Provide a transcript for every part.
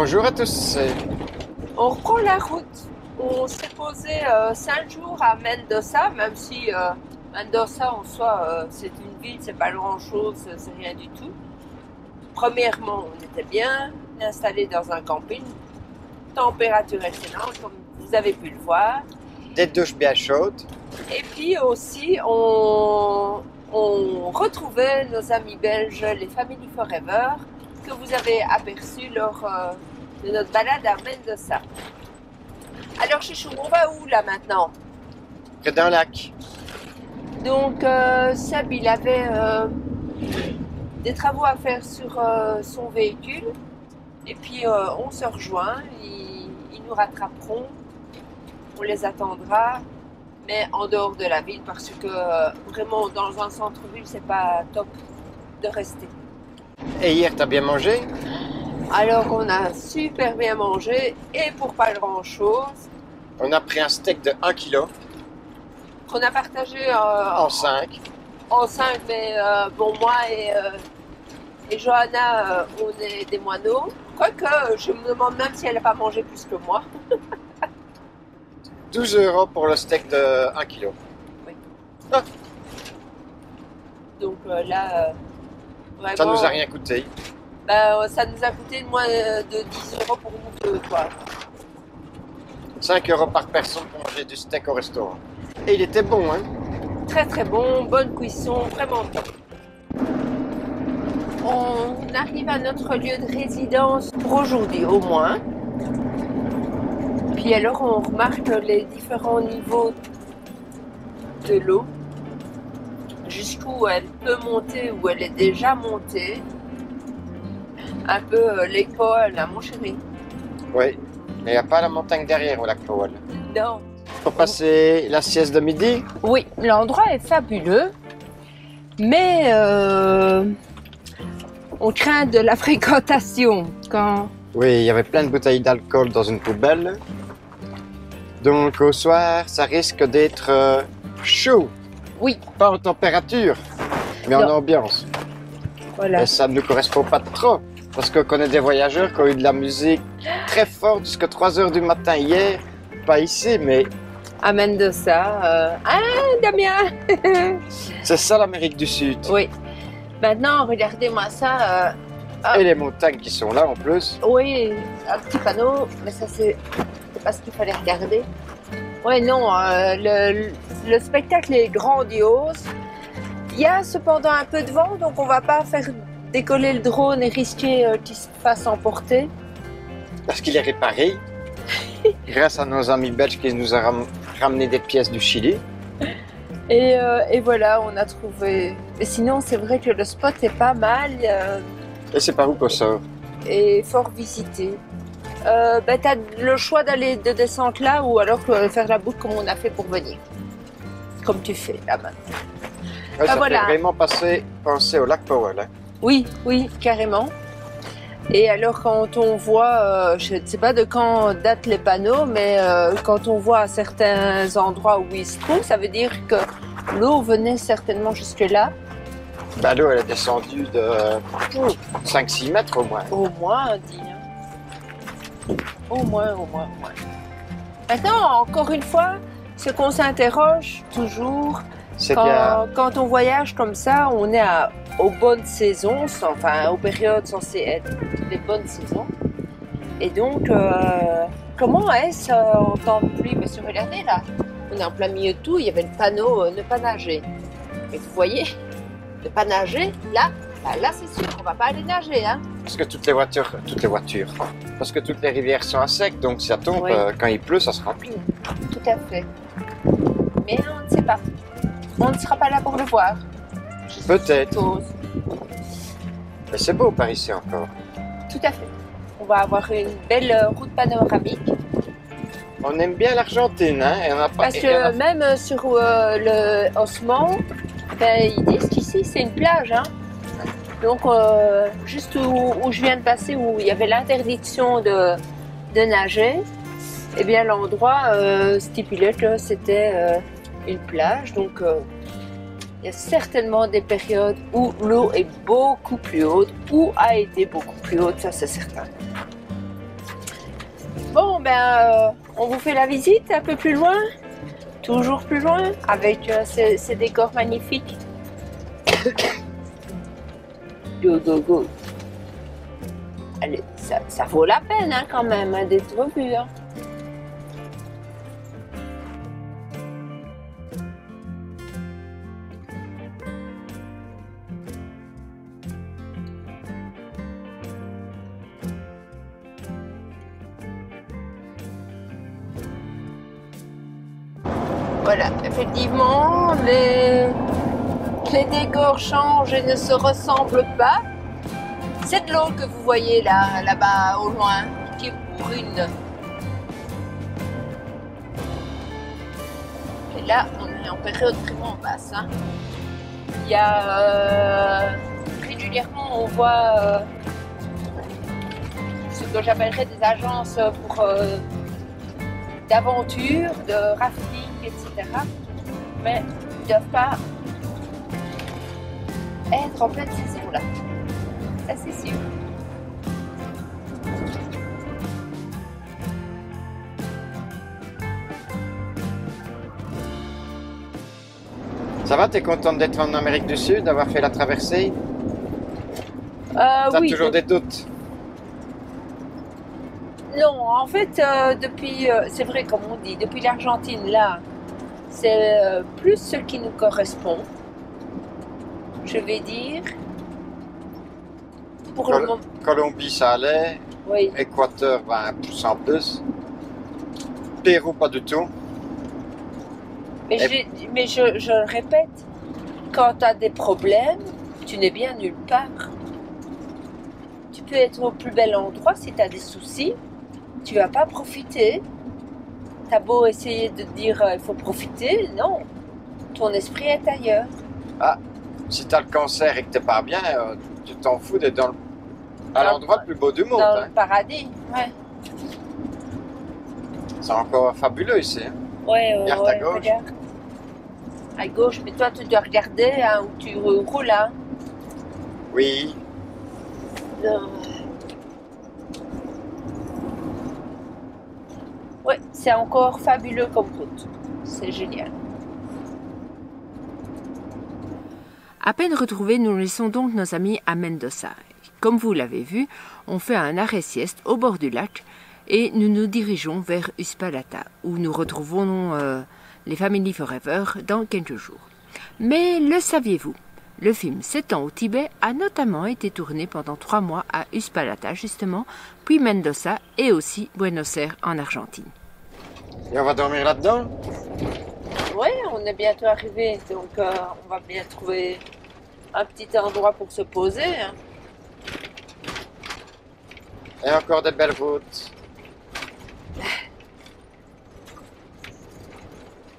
Bonjour à tous. On reprend la route. On s'est posé 5 jours à Mendoza, même si Mendoza en soi c'est une ville, c'est pas grand chose, c'est rien du tout. Premièrement, on était bien installé dans un camping, température excellente, comme vous avez pu le voir. Des douches bien chaudes. Et puis aussi, on retrouvait nos amis belges, les Family Forever, que vous avez aperçus lors de notre balade à Mendoza. Alors Chichou, on va où là maintenant? Près d'un lac. Donc Seb, il avait des travaux à faire sur son véhicule. Et puis on se rejoint, ils nous rattraperont, on les attendra, mais en dehors de la ville parce que vraiment dans un centre-ville c'est pas top de rester. Et hier, t'as bien mangé? Alors on a super bien mangé et pour pas grand chose. On a pris un steak de 1 kg Qu'on a partagé en 5. en 5, mais bon, moi et Johanna, on est des moineaux. Quoique, je me demande même si elle n'a pas mangé plus que moi. 12 € pour le steak de 1 kg. Oui. Ah. Donc là, vraiment, Ça nous a rien coûté. ça nous a coûté moins de 10 € pour nous deux, quoi. 5 € par personne pour manger du steak au restaurant. Et il était bon, hein? Très très bon, bonne cuisson, vraiment top. On arrive à notre lieu de résidence pour aujourd'hui au moins. Puis alors on remarque les différents niveaux de l'eau, jusqu'où elle peut monter, où elle est déjà montée. Un peu Lake Powell, hein, mon chéri. Oui. Mais il n'y a pas la montagne derrière au lac Powell. Non. Pour passer la sieste de midi? Oui, l'endroit est fabuleux, mais on craint de la fréquentation quand... Oui, il y avait plein de bouteilles d'alcool dans une poubelle. Donc au soir, ça risque d'être chaud. Oui. Pas en température, mais en Non. ambiance. Voilà. Et ça ne nous correspond pas trop. Parce qu'on connaît des voyageurs qui ont eu de la musique très forte jusqu'à 3 h du matin hier. Pas ici, mais À Mendoza. Ah, Damien. c'est ça l'Amérique du Sud. Oui. Maintenant, regardez-moi ça. Et les montagnes qui sont là en plus. Oui, un petit panneau, mais ça c'est pas ce qu'il fallait regarder. Oui, non, le spectacle est grandiose. Il y a cependant un peu de vent, donc on va pas faire décoller le drone et risquer qu'il se fasse emporter. Parce qu'il est réparé. Grâce à nos amis belges qui nous ont ramené des pièces du Chili. Et voilà, on a trouvé. Mais sinon, c'est vrai que le spot est pas mal Et c'est par où qu'on sort? et fort visité. T'as le choix d'aller de descendre là ou alors faire la boucle comme on a fait pour venir. Comme tu fais là maintenant. Ouais, ça voilà. fait vraiment penser au lac Powell. Hein. Oui, oui, carrément. Et alors quand on voit, je ne sais pas de quand datent les panneaux, mais quand on voit à certains endroits où ils se trouvent, ça veut dire que l'eau venait certainement jusque là. Ben, l'eau, elle est descendue de 5-6 mètres au moins. Au moins, dit. Au moins. Maintenant, encore une fois, ce qu'on s'interroge toujours, C'est bien. quand on voyage comme ça, on est aux bonnes saisons, enfin aux périodes censées être les bonnes saisons. Et donc, comment est-ce en temps de pluie? Parce que regardez là, on est en plein milieu de tout, il y avait le panneau ne pas nager. Et vous voyez, ne pas nager, là c'est sûr qu'on va pas aller nager. Hein. Parce que toutes les voitures, parce que toutes les rivières sont à sec, donc si ça tombe, Oui. quand il pleut, ça se remplit. Tout à fait. Mais on ne sait pas. On ne sera pas là pour le voir. Peut-être. Suppose. Mais c'est beau par ici encore. Tout à fait. On va avoir une belle route panoramique. On aime bien l'Argentine, hein, et on n'a pas... Parce que même sur le Osman, ils disent qu'ici c'est une plage. Hein. Donc juste où je viens de passer, où il y avait l'interdiction de nager, eh bien l'endroit stipulait que c'était une plage. Donc il y a certainement des périodes où l'eau est beaucoup plus haute, ou a été beaucoup plus haute, ça c'est certain. Bon, ben, on vous fait la visite un peu plus loin. Toujours plus loin, avec ces décors magnifiques. Go, go, go. Allez, ça vaut la peine hein, quand même hein, d'être revu. Hein. Voilà, effectivement, les décors changent et ne se ressemblent pas. Cette l'eau que vous voyez là-bas au loin, qui est brune. Et là, on est en période vraiment basse. Hein. Il y a régulièrement, on voit ce que j'appellerais des agences pour d'aventure, de rafting, etc. Mais ils ne doivent pas être en pleine saison là. Ça c'est sûr. Ça va, t'es contente d'être en Amérique du Sud, d'avoir fait la traversée? T'as Oui, toujours des doutes? Non, en fait, depuis, c'est vrai comme on dit, depuis l'Argentine, là, c'est plus ce qui nous correspond, je vais dire. Pour le moment, Colombie, ça allait. oui. Équateur, ben, sans plus. Pérou, pas du tout. Mais, je le répète, quand tu as des problèmes, tu n'es bien nulle part. Tu peux être au plus bel endroit, si tu as des soucis, tu vas pas profiter. Tu as beau essayer de te dire il faut profiter, non. Ton esprit est ailleurs. Ah, si t'as le cancer et que t'es pas bien, tu t'en fous d'être à l'endroit le plus beau du monde. Dans Hein. le paradis, ouais. C'est encore fabuleux ici. Hein. Ouais, regarde à gauche. Regarde. À gauche, mais toi tu dois regarder hein, où tu roules. Hein. Oui. Ouais, c'est encore fabuleux comme route. C'est génial. À peine retrouvés, nous laissons donc nos amis à Mendoza. Comme vous l'avez vu, on fait un arrêt-sieste au bord du lac et nous nous dirigeons vers Uspallata, où nous retrouvons les Family Forever dans quelques jours. Mais le saviez-vous? Le film 7 ans au Tibet a notamment été tourné pendant 3 mois à Uspallata justement, puis Mendoza et aussi Buenos Aires en Argentine. Et on va dormir là-dedans? Oui, on est bientôt arrivé, donc on va bien trouver un petit endroit pour se poser. Hein. Et encore des belles routes.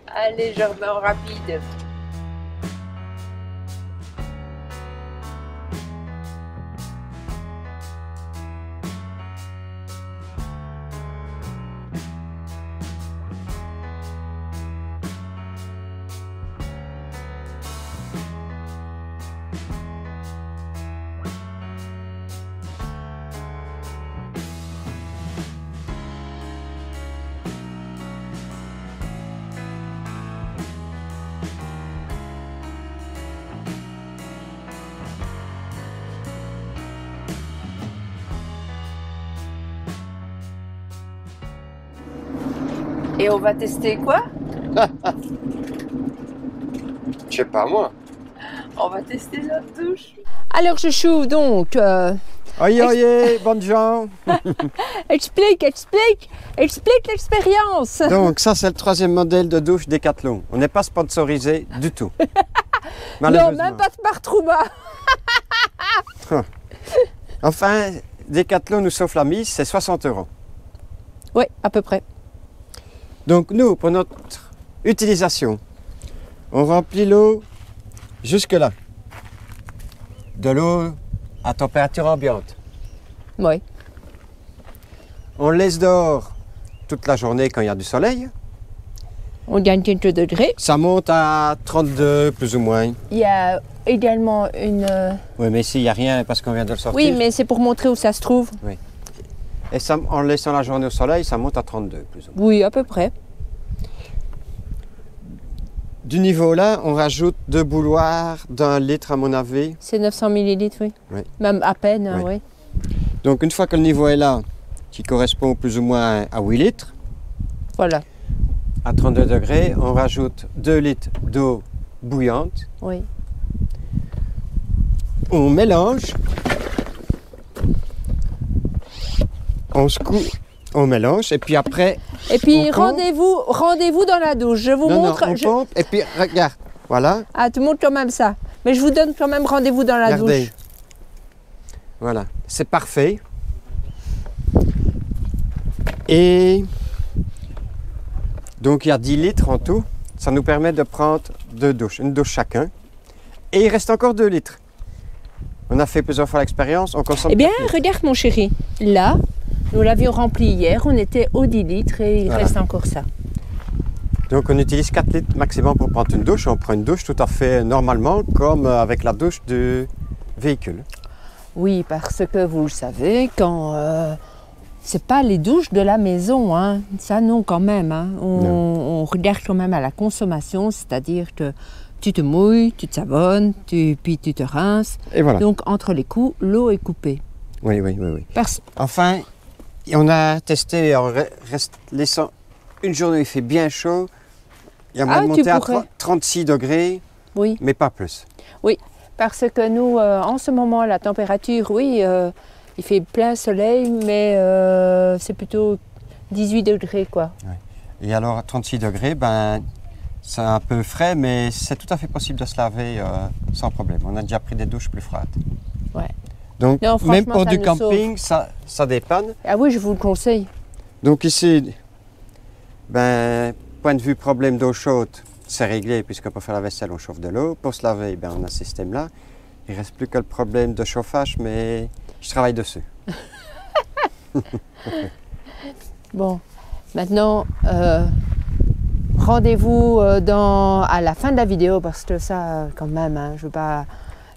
Allez, je remets en rapide. Et on va tester quoi? Je sais pas moi. On va tester notre douche. Alors je chauffe donc. Oye, oye, bonnes gens. Explique l'expérience. Donc ça c'est le 3e modèle de douche Decathlon. On n'est pas sponsorisé du tout. Non, même pas de Martrouma. Enfin, Decathlon nous sauve la mise, c'est 60 €. Oui, à peu près. Donc nous, pour notre utilisation, on remplit l'eau jusque là. De l'eau à température ambiante. Oui. On laisse dehors toute la journée quand il y a du soleil. On gagne quelques degrés. Ça monte à 32 plus ou moins. Il y a également une... Oui, mais ici il n'y a rien parce qu'on vient de le sortir. Oui, mais c'est pour montrer où ça se trouve. Et ça, en laissant la journée au soleil, ça monte à 32 plus ou moins. Oui, à peu près. Du niveau là, on rajoute 2 bouilloires d'1 litre à mon avis. C'est 900 millilitres, oui. Oui. Même à peine, hein, Oui. oui. Donc une fois que le niveau est là, qui correspond plus ou moins à 8 litres, Voilà, à 32 degrés, on rajoute 2 litres d'eau bouillante. oui. On mélange. On secoue, on mélange et puis après... Et puis on pompe. rendez-vous dans la douche. Je vous Non, montre. on pompe et puis regarde, voilà, Ah, tu montres quand même ça. Mais je vous donne quand même rendez-vous dans la regardez. douche. Voilà, c'est parfait. Et donc il y a 10 litres en tout. Ça nous permet de prendre 2 douches, une douche chacun. Et il reste encore 2 litres. On a fait plusieurs fois l'expérience, on consomme... Eh bien, 4 litres. regarde mon chéri. Là, nous l'avions rempli hier. On était aux 10 litres et il Voilà. reste encore ça. Donc on utilise 4 litres maximum pour prendre une douche. On prend une douche tout à fait normalement, comme avec la douche du véhicule. Oui, parce que vous le savez, quand c'est pas les douches de la maison, hein. Ça non quand même. Hein. On regarde quand même à la consommation, c'est-à-dire que tu te mouilles, tu te savonnes, puis tu te rinces. Et voilà. Donc entre les coups, l'eau est coupée. Oui, oui, oui, oui. Parce... Enfin, on a testé en laissant une journée où il fait bien chaud. Il y a moyen de tu monter à pourrais. 36 degrés, Oui, mais pas plus. parce que nous, en ce moment, la température, oui, il fait plein soleil, mais c'est plutôt 18 degrés, quoi. Et alors à 36 degrés, ben, c'est un peu frais, mais c'est tout à fait possible de se laver sans problème. On a déjà pris des douches plus froides. Ouais. Donc, Non, franchement, même pour ça du nous camping, ça dépanne. Ah oui, je vous le conseille. Donc ici, ben, point de vue problème d'eau chaude, c'est réglé puisque pour faire la vaisselle, on chauffe de l'eau. Pour se laver, ben, on a ce système-là. Il ne reste plus que le problème de chauffage, mais je travaille dessus. Bon, maintenant, rendez-vous à la fin de la vidéo parce que ça, quand même, hein, je veux pas.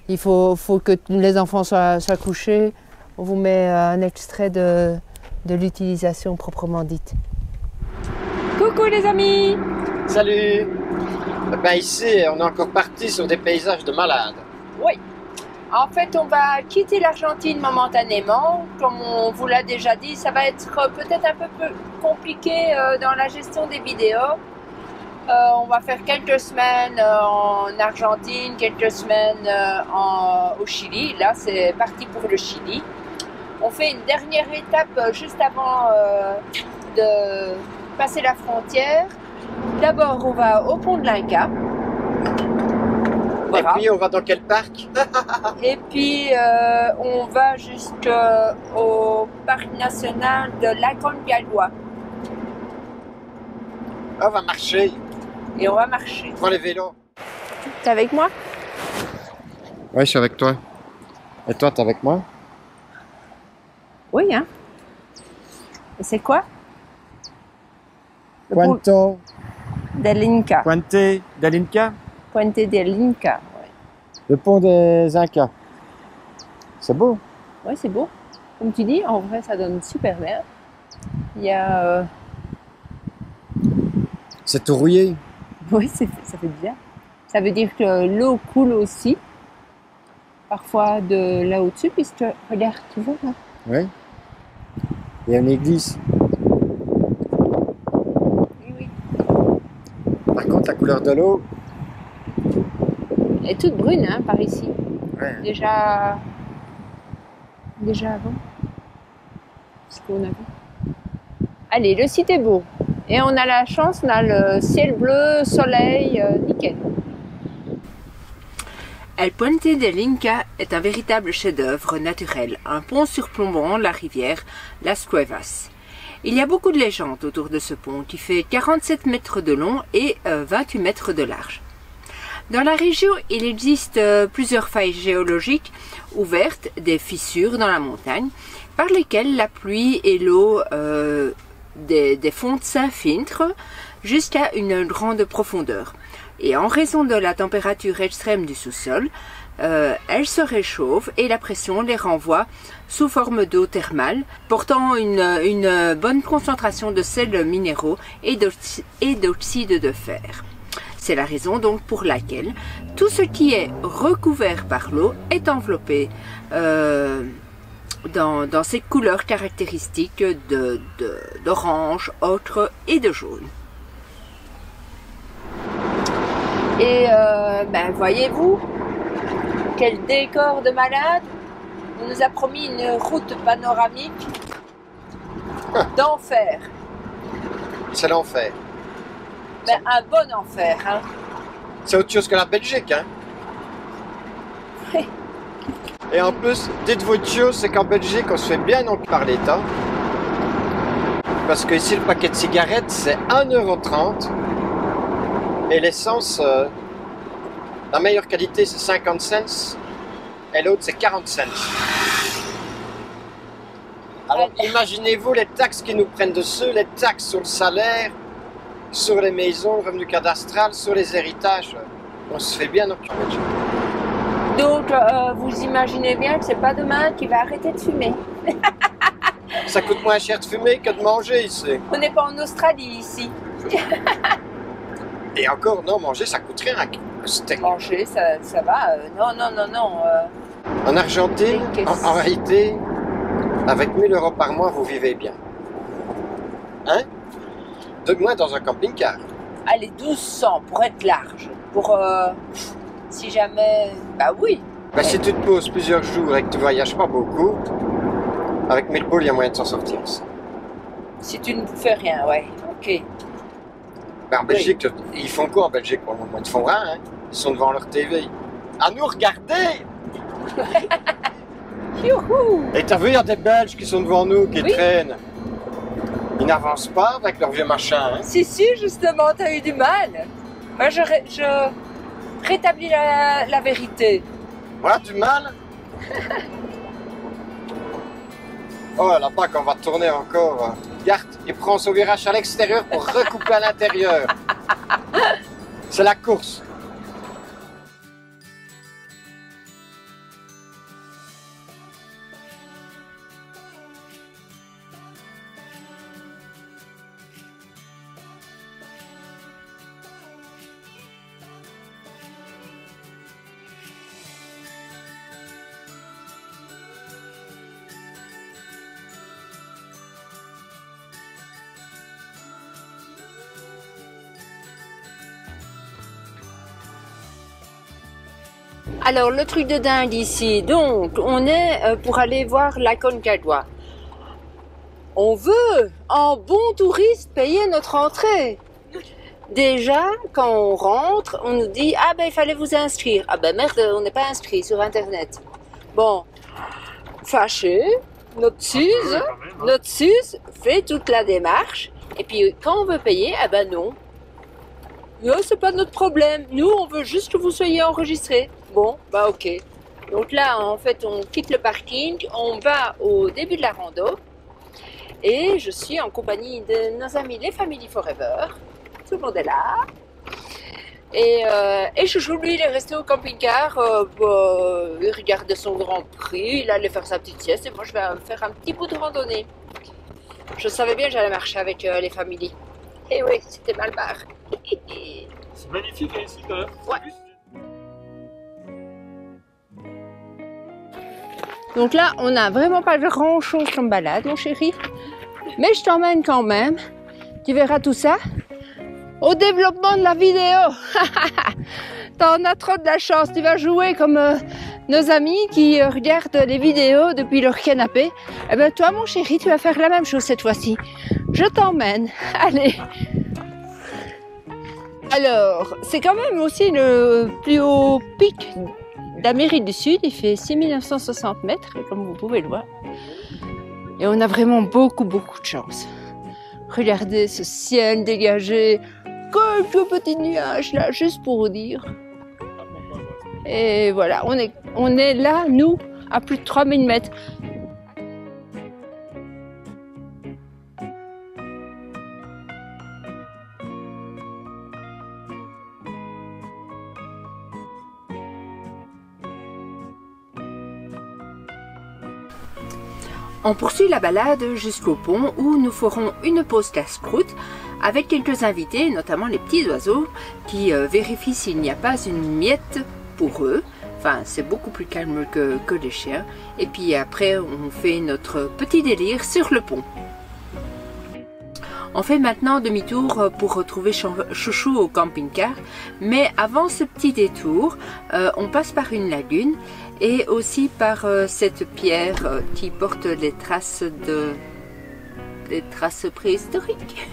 Il faut que les enfants soient couchés. On vous met un extrait de l'utilisation proprement dite. Coucou les amis! Salut! Ben ici, on est encore parti sur des paysages de malades. Oui. En fait, on va quitter l'Argentine momentanément. Comme on vous l'a déjà dit, ça va être peut-être un peu plus compliqué dans la gestion des vidéos. On va faire quelques semaines en Argentine, quelques semaines au Chili. Là, c'est parti pour le Chili. On fait une dernière étape juste avant de passer la frontière. D'abord, on va au pont de l'Inca. Voilà. Et puis, on va dans quel parc? Et puis, on va jusqu'au parc national de l'Aconcagua. On va marcher. Et on va marcher. Prends les vélos. T'es avec moi? Oui, je suis avec toi. Et toi, t'es avec moi? Oui, hein? Et c'est quoi? Le pont Puente del Inca. del Inca. Puente del Inca. Ouais. Le pont des Incas. C'est beau. Ouais, c'est beau. Comme tu dis, en vrai, ça donne super bien. Il y a... C'est tout rouillé. Oui, ça fait bien. Ça veut dire que l'eau coule aussi. Parfois de là au-dessus, puisque, regarde, tu vois là. Oui. Il y a une église. Oui, oui. Par contre, la couleur de l'eau. Elle est toute brune, hein, par ici. Ouais. Déjà avant. Ce qu'on a vu. Allez, le site est beau. Et on a la chance, on a le ciel bleu, soleil, nickel. El Puente del Inca est un véritable chef-d'œuvre naturel, un pont surplombant la rivière Las Cuevas. Il y a beaucoup de légendes autour de ce pont qui fait 47 mètres de long et 28 mètres de large. Dans la région, il existe plusieurs failles géologiques ouvertes, des fissures dans la montagne, par lesquelles la pluie et l'eau des fontes s'infiltrent jusqu'à une grande profondeur. Et en raison de la température extrême du sous-sol, elles se réchauffent et la pression les renvoie sous forme d'eau thermale, portant une bonne concentration de sels minéraux et d'oxyde de fer. C'est la raison donc pour laquelle tout ce qui est recouvert par l'eau est enveloppé dans ces couleurs caractéristiques d'orange, ocre et de jaune. Et voyez-vous, quel décor de malade. On nous a promis une route panoramique d'enfer. C'est l'enfer. Mais un bon enfer, hein. C'est autre chose que la Belgique, hein. Oui. Et en plus, dites-vous une chose, c'est qu'en Belgique, on se fait bien donc par l'État. Parce que ici, le paquet de cigarettes, c'est 1,30 €. Et l'essence, la meilleure qualité, c'est 50 cents. Et l'autre, c'est 40 cents. Alors, imaginez-vous les taxes qu'ils nous prennent dessus, les taxes sur le salaire, sur les maisons, le revenu cadastral, sur les héritages. On se fait bien notre Belgique. Donc, vous imaginez bien que c'est pas demain qu'il va arrêter de fumer. Ça coûte moins cher de fumer que de manger ici. On n'est pas en Australie ici. Et encore, non, manger, ça coûte rien. Un steak. Manger, ça va. Non. En Argentine, Des caisses. en réalité, avec 1 000 € par mois, vous vivez bien. Hein? De moins dans un camping-car. Allez, 1200 pour être large. Pour, si jamais... Bah oui. Ben, si tu te poses plusieurs jours et que tu voyages pas beaucoup, avec 1000 boules, il y a moyen de s'en sortir aussi. Si tu ne fais rien, ouais. Ok. Ben, en Belgique, ils font quoi en Belgique pour le moment? Ils font rien, hein? Ils sont devant leur TV. À nous regarder! Youhou! Et t'as vu, il y a des Belges qui sont devant nous, qui Oui. traînent. Ils n'avancent pas avec leur vieux machin, hein? Si, justement, t'as eu du mal. Moi, je rétablis la vérité. Voilà, du mal. Oh, là-bas, quand on va tourner encore, regarde, il prend son virage à l'extérieur pour recouper à l'intérieur. C'est la course. Alors, le truc de dingue ici, donc, on est pour aller voir la Concagua. On veut, en bon touriste, payer notre entrée. Déjà, quand on rentre, on nous dit « Ah ben, il fallait vous inscrire. » Ah ben merde, on n'est pas inscrit sur Internet. Bon, fâché, notre SUS fait toute la démarche. Et puis, quand on veut payer, ah ben non. Non, c'est pas notre problème. Nous, on veut juste que vous soyez enregistrés. Bon, bah ok. Donc là, en fait, on quitte le parking, on va au début de la rando. Et je suis en compagnie de nos amis les Family Forever. Tout le monde est là. Et Chouchou, lui, il est resté au camping-car. Il regardait son Grand Prix, il allait faire sa petite sieste. Et moi, je vais faire un petit bout de randonnée. Je savais bien que j'allais marcher avec les Family. Et oui, c'était mal barre. C'est magnifique hein, ici quand même. Ouais. Donc là, on n'a vraiment pas grand chose comme balade, mon chéri. Mais je t'emmène quand même. Tu verras tout ça au développement de la vidéo. T'en as trop de la chance. Tu vas jouer comme nos amis qui regardent les vidéos depuis leur canapé. Eh bien, toi, mon chéri, tu vas faire la même chose cette fois-ci. Je t'emmène. Allez. Alors, c'est quand même aussi le plus haut pic d'Amérique du Sud. Il fait 6960 mètres, comme vous pouvez le voir. Et on a vraiment beaucoup de chance. Regardez ce ciel dégagé, quelques petits nuages là, juste pour vous dire. Et voilà, on est là, nous, à plus de 3000 mètres. On poursuit la balade jusqu'au pont où nous ferons une pause casse-croûte avec quelques invités, notamment les petits oiseaux, qui vérifient s'il n'y a pas une miette pour eux. Enfin, c'est beaucoup plus calme que les chiens. Et puis après, on fait notre petit délire sur le pont. On fait maintenant demi-tour pour retrouver Chouchou au camping-car. Mais avant ce petit détour, on passe par une lagune et aussi par cette pierre qui porte des traces préhistoriques.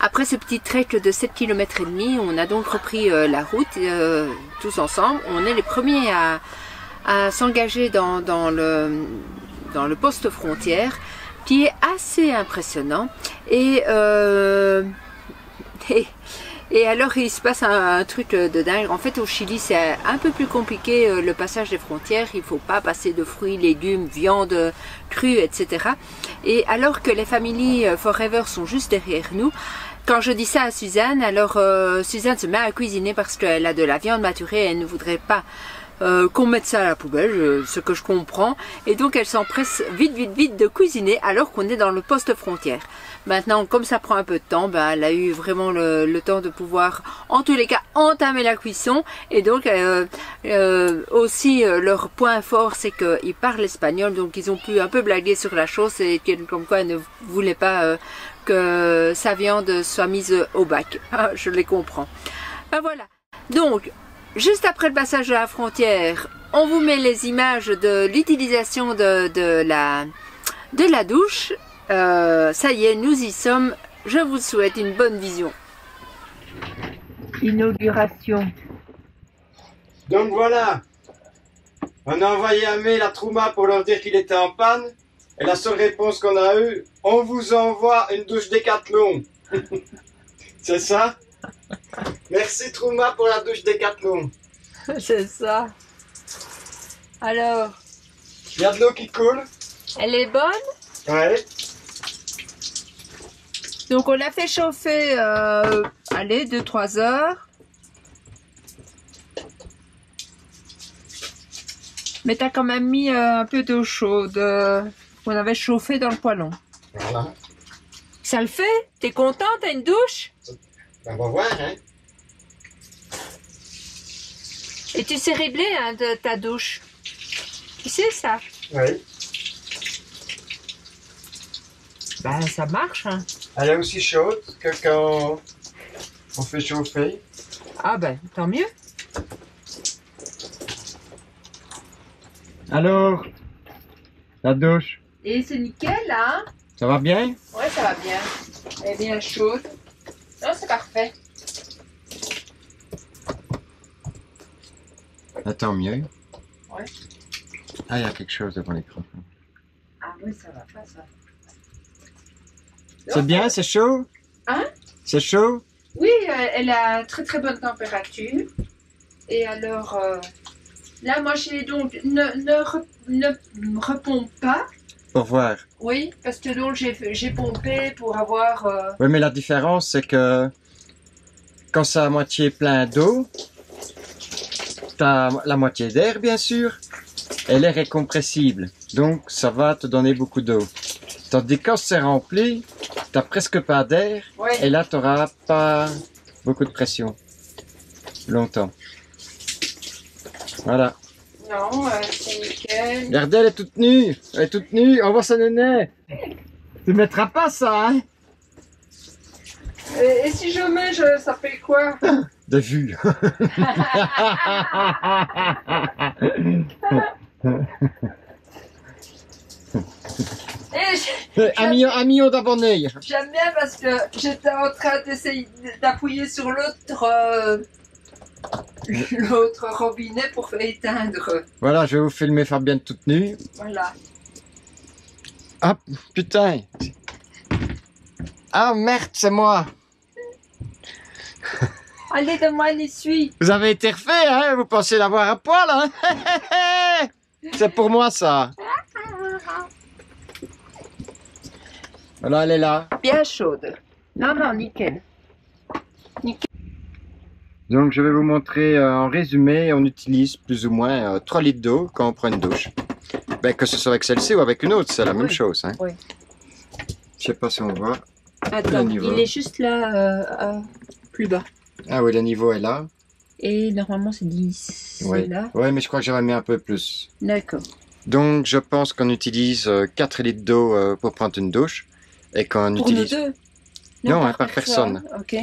Après ce petit trek de 7 km et demi, on a donc repris la route tous ensemble. On est les premiers à s'engager dans le poste frontière, qui est assez impressionnant. Et alors il se passe un truc de dingue. En fait au Chili c'est un peu plus compliqué le passage des frontières. Il ne faut pas passer de fruits, légumes, viande crue, etc. Et alors que les familles Forever sont juste derrière nous, quand je dis ça à Suzanne, alors Suzanne se met à cuisiner parce qu'elle a de la viande maturée et elle ne voudrait pas qu'on mette ça à la poubelle, ce que je comprends. Et donc elle s'empresse vite de cuisiner alors qu'on est dans le poste frontière. Maintenant, comme ça prend un peu de temps, ben, elle a eu vraiment le temps de pouvoir, en tous les cas, entamer la cuisson. Et donc, aussi, leur point fort, c'est qu'ils parlent espagnol. Donc, ils ont pu un peu blaguer sur la chose. Et comme quoi, elle ne voulait pas que sa viande soit mise au bac. Ah, je les comprends. Ben voilà. Donc, juste après le passage de la frontière, on vous met les images de l'utilisation de la douche. Ça y est, nous y sommes. Je vous souhaite une bonne vision. Inauguration. Donc voilà, on a envoyé un mail à Trouma pour leur dire qu'il était en panne. Et la seule réponse qu'on a eue, on vous envoie une douche Décathlon. C'est ça? Merci Trouma pour la douche Décathlon. C'est ça. Alors, il y a de l'eau qui coule. Elle est bonne? Ouais. Donc on l'a fait chauffer, allez, 2-3 heures. Mais t'as quand même mis un peu d'eau chaude qu'on avait chauffé dans le poêlon. Voilà. Ça le fait? T'es content? T'as une douche? On va voir, hein. Et tu sais régler hein, de ta douche. Tu sais ça? Oui. Ben ça marche. Hein. Elle est aussi chaude que quand on fait chauffer. Ah ben, tant mieux. Alors, la douche, Et c'est nickel, hein? ça va bien? Ouais, ça va bien. Elle est bien chaude. Non, c'est parfait. Tant mieux. Ouais. Ah, il y a quelque chose devant l'écran. Ah oui, ça va pas, ça. C'est bien, c'est chaud? Hein? C'est chaud? Oui, elle a très très bonne température. Et alors, là, moi, j'ai donc ne repompe pas. Pour voir. Oui, parce que donc j'ai pompé pour avoir. Oui, mais la différence, c'est que quand c'est à moitié plein d'eau, t'as la moitié d'air, bien sûr, et l'air est compressible. Donc, ça va te donner beaucoup d'eau. Tandis que quand c'est rempli, t'as presque pas d'air, Ouais. et là, t'auras pas beaucoup de pression. Longtemps. Voilà. Non, c'est nickel. Regardez, elle est toute nue. Elle est toute nue. On voit sa nénette. Tu mettras pas ça, hein? Et si je mets, ça fait quoi? De vue. Un million d'abonnés. J'aime bien parce que j'étais en train d'essayer d'appuyer sur l'autre robinet pour éteindre. Voilà, je vais vous filmer Fabienne toute nue. Voilà. Ah, putain. Ah, merde, c'est moi. Allez, donne-moi l'essuie. Vous avez été refait, hein? Vous pensez l'avoir à poil, hein? C'est pour moi, ça. Voilà, elle est là. Bien chaude. Non, non, nickel. Donc je vais vous montrer en résumé, on utilise plus ou moins 3 litres d'eau quand on prend une douche. Ben, que ce soit avec celle-ci ou avec une autre, c'est la même chose. Hein. Oui. Je sais pas si on voit. Attends, Le niveau. il est juste là, plus bas. Ah oui, le niveau est là. Et normalement c'est 10. Oui. C'est là. Ouais, mais je crois que j'aurais mis un peu plus. D'accord. Donc je pense qu'on utilise 4 litres d'eau pour prendre une douche. Et qu'on Pour utilise... nous deux? Non, par personne. Ok.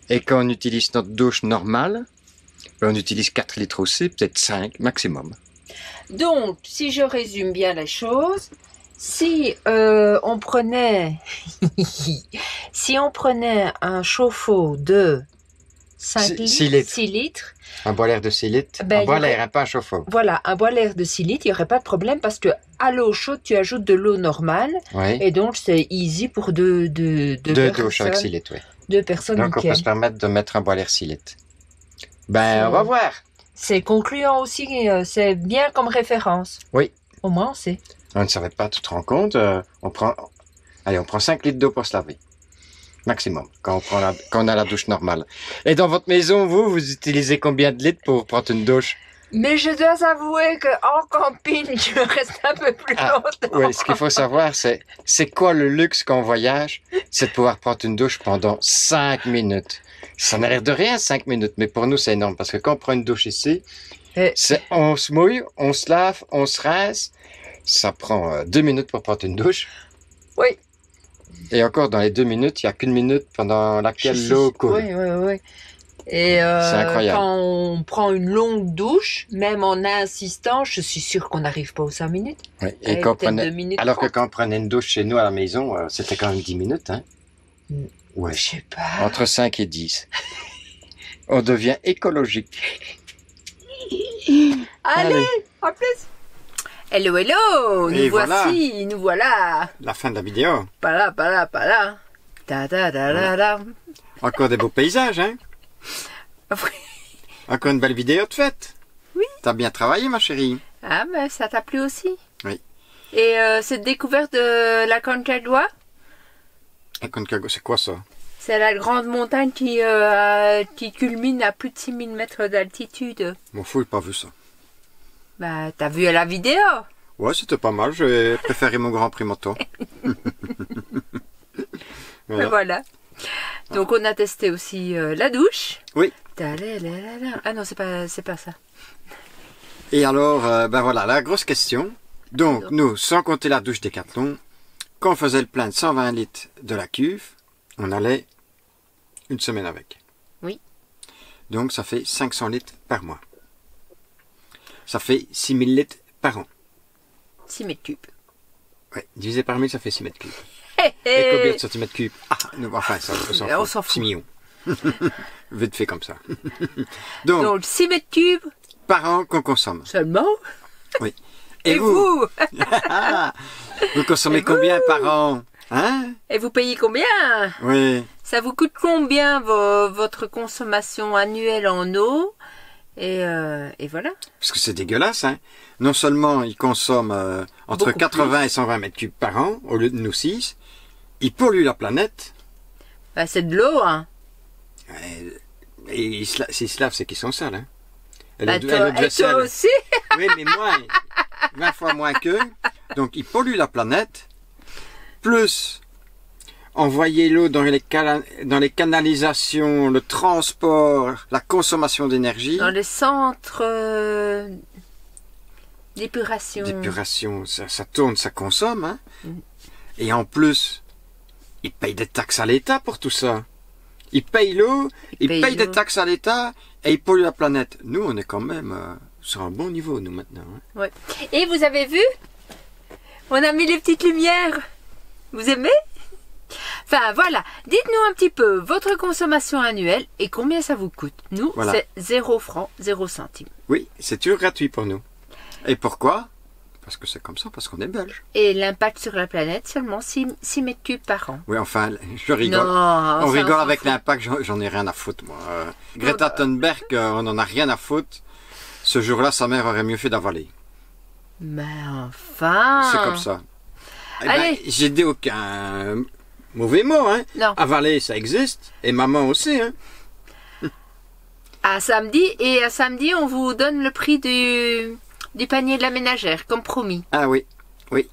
Et quand on utilise notre douche normale, ben, on utilise 4 litres aussi, peut-être 5 maximum. Donc, si je résume bien les choses, si on prenait si on prenait un chauffe-eau de 5 6 litres, litres. 6 litres, Un boiler de 6 litres. Ben, un il y boiler, aurait- hein, pas un chauffe-eau. voilà, un boiler de 6 litres, il n'y aurait pas de problème parce que à l'eau chaude, tu ajoutes de l'eau normale Oui. et donc c'est easy pour deux Deux douches avec 6 litres, oui. 2 personnes, Donc on peut nickel. se permettre de mettre un boiler 6 litres. Ben, au C'est- revoir. C'est concluant aussi, c'est bien comme référence. Oui. Au moins, on sait. On ne savait pas, tu te rends compte, on prend 5 litres d'eau pour se laver. Maximum, quand on a la douche normale. Et dans votre maison, vous utilisez combien de litres pour prendre une douche? Mais je dois avouer qu'en camping, je reste un peu plus Ah, longtemps. Oui, ce qu'il faut savoir, c'est quoi le luxe quand on voyage? C'est de pouvoir prendre une douche pendant 5 minutes. Ça n'a l'air de rien, 5 minutes, mais pour nous, c'est énorme. Parce que quand on prend une douche ici, on se mouille, on se lave, on se rince. Ça prend 2 minutes pour prendre une douche. Oui. Et encore, dans les 2 minutes, il n'y a qu'une minute pendant laquelle l'eau coule. Oui. Et C'est incroyable. quand on prend une longue douche, même en insistant, je suis sûre qu'on n'arrive pas aux 5 minutes. Oui. Et quand on peut-être prenait... 2 minutes Alors que 30. quand on prenait une douche chez nous à la maison, c'était quand même 10 minutes. Hein? Ouais. Je sais pas. Entre 5 et 10. On devient écologique. Allez, à plus. Hello, hello, Et nous voilà. voici, nous voilà. La fin de la vidéo. Pas là. Ta da da da da. Encore des beaux paysages, hein? Encore une belle vidéo de fête. Oui. T'as bien travaillé, ma chérie. Ah, mais ça t'a plu aussi? Oui. Et cette découverte de la Concagua, Aconcagua, c'est quoi ça? c'est la grande montagne qui culmine à plus de 6000 mètres d'altitude. M'en fous, j'ai pas vu ça. Bah, t'as vu la vidéo? Ouais, c'était pas mal. J'ai préféré mon Grand Prix moto. Voilà. Voilà. Donc, on a testé aussi la douche. Oui. Ah non, c'est pas ça. Et alors, ben voilà, la grosse question. Donc, nous, sans compter la douche Décathlon, quand on faisait le plein de 120 litres de la cuve, on allait une semaine avec. Oui. Donc, ça fait 500 litres par mois. Ça fait 6000 litres par an. 6 mètres cubes. Ouais, divisé par 1000, ça fait 6 mètres cubes. Hé, Et combien hé. de centimètres cubes? Ah, non, enfin, ça, On s'en fout. 6 millions. Vite fait comme ça. Donc, Donc, 6 mètres cubes par an qu'on consomme. seulement. Oui. Et vous? Vous consommez Et vous combien par an? Hein? Et vous payez combien? Oui. Ça vous coûte combien votre consommation annuelle en eau? Et voilà. Parce que c'est dégueulasse, hein. Non seulement ils consomment entre Beaucoup 80 plus. et 120 mètres cubes par an, au lieu de nous 6, ils polluent la planète. Bah, c'est de l'eau, hein. Et s'ils se lavent, c'est qu'ils sont sales, hein. Et Bah, le toi vaisselle- aussi. Oui, mais moins, 20 fois moins qu'eux. Donc, ils polluent la planète. Plus, envoyer l'eau dans les canalisations, le transport, la consommation d'énergie. Dans les centres d'épuration. D'épuration, ça tourne, ça consomme. Hein. Et en plus, ils payent des taxes à l'État pour tout ça. Ils payent l'eau, ils payent des taxes à l'État et ils polluent la planète. Nous, on est quand même sur un bon niveau, nous, maintenant. Hein. Ouais. Et vous avez vu? On a mis les petites lumières. Vous aimez? Enfin, voilà. Dites-nous un petit peu votre consommation annuelle et combien ça vous coûte. Nous, Voilà. c'est 0 francs, 0 centimes. Oui, c'est toujours gratuit pour nous. Et pourquoi? Parce que c'est comme ça, parce qu'on est belge. Et l'impact sur la planète, seulement 6 mètres cubes par an. Oui, enfin, je rigole. Non, On ça, rigole s'en avec fout. l'impact, j'en ai rien à foutre, moi. Greta Thunberg, on n'en a rien à foutre. Ce jour-là, sa mère aurait mieux fait d'avaler. Mais enfin. C'est comme ça. Eh ben, Allez. j'ai dit aucun mauvais mot, hein. Non. Avaler, ça existe. Et maman aussi, hein. À samedi, et à samedi, on vous donne le prix du panier de la ménagère, comme promis. Ah oui, oui.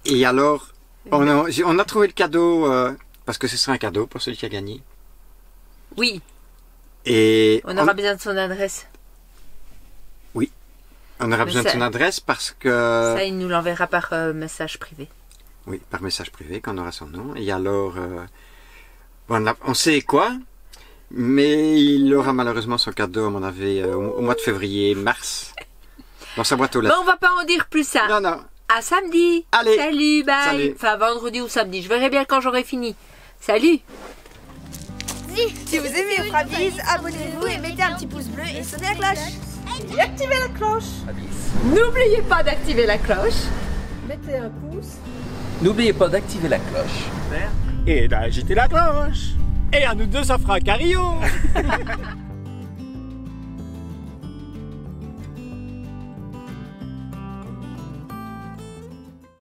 Et alors, on a trouvé le cadeau, parce que ce sera un cadeau pour celui qui a gagné. Oui. Et on aura besoin de son adresse. Oui, on aura besoin de son adresse parce que... Ça, il nous l'enverra par message privé. Oui, par message privé, qu'on aura son nom. Et alors, on sait quoi, mais il aura malheureusement son cadeau, à mon avis, au mois de février, mars, dans sa boîte aux lettres. Bon, on va pas en dire plus ça. Non, non. À samedi. Allez. Salut, bye. Salut. Enfin, vendredi ou samedi. Je verrai bien quand j'aurai fini. Salut. Si vous aimez Euphravis, abonnez-vous et mettez un petit pouce bleu et sonnez la cloche. Et activez la cloche. N'oubliez pas d'activer la cloche. Mettez un pouce. N'oubliez pas d'activer la cloche. Et d'agiter la cloche. Et à nous deux, ça fera un carillon.